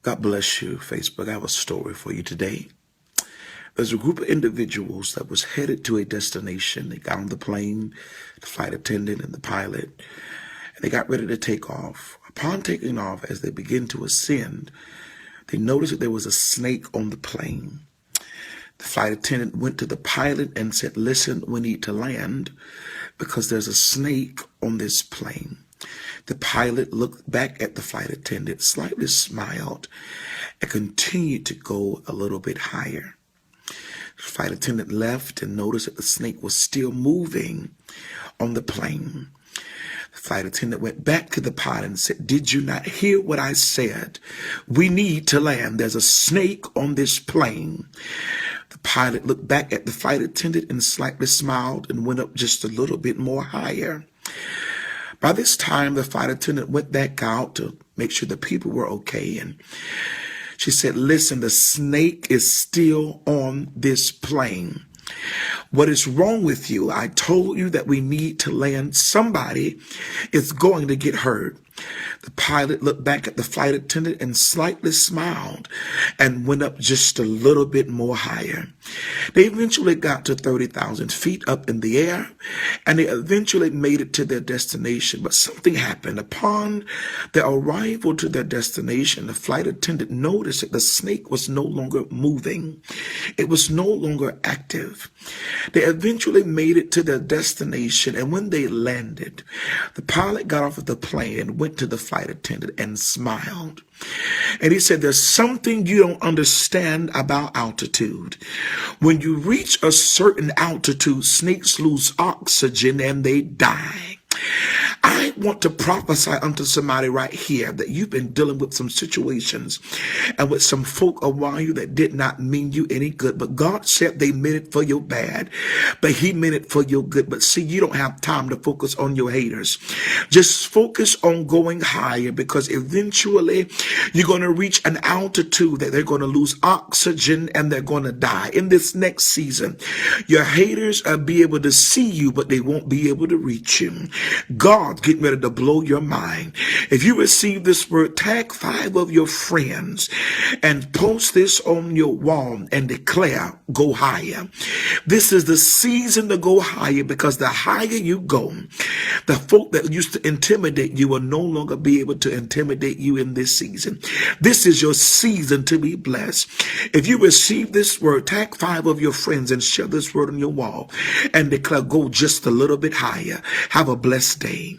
God bless you, Facebook. I have a story for you today. There's a group of individuals that was headed to a destination. They got on the plane, the flight attendant and the pilot, and they got ready to take off. Upon taking off, as they began to ascend, they noticed that there was a snake on the plane. The flight attendant went to the pilot and said, "Listen, we need to land because there's a snake on this plane." The pilot looked back at the flight attendant, slightly smiled, and continued to go a little bit higher. The flight attendant left and noticed that the snake was still moving on the plane. The flight attendant went back to the pilot and said, "Did you not hear what I said? We need to land. There's a snake on this plane." The pilot looked back at the flight attendant and slightly smiled and went up just a little bit more higher. By this time, the flight attendant went back out to make sure the people were okay. And she said, "Listen, the snake is still on this plane. What is wrong with you? I told you that we need to land. Somebody is going to get hurt." The pilot looked back at the flight attendant and slightly smiled and went up just a little bit more higher. They eventually got to 30,000 feet up in the air, and they eventually made it to their destination. But something happened. Upon their arrival to their destination, the flight attendant noticed that the snake was no longer moving. It was no longer active. They eventually made it to their destination, and when they landed, the pilot got off of the plane and went to the flight attendant and smiled. And he said, "There's something you don't understand about altitude. When you reach a certain altitude, snakes lose oxygen and they die." I want to prophesy unto somebody right here that you've been dealing with some situations and with some folk around you that did not mean you any good. But God said they meant it for your bad, but he meant it for your good. But see, you don't have time to focus on your haters. Just focus on going higher, because eventually you're going to reach an altitude that they're going to lose oxygen and they're going to die. In this next season, your haters will be able to see you, but they won't be able to reach you. God's getting ready to blow your mind. If you receive this word, tag 5 of your friends and post this on your wall and declare, "Go higher." This is the season to go higher, because the higher you go, the folk that used to intimidate you will no longer be able to intimidate you in this season. This is your season to be blessed. If you receive this word, tag 5 of your friends and share this word on your wall and declare, "Go just a little bit higher." Have a blessed day.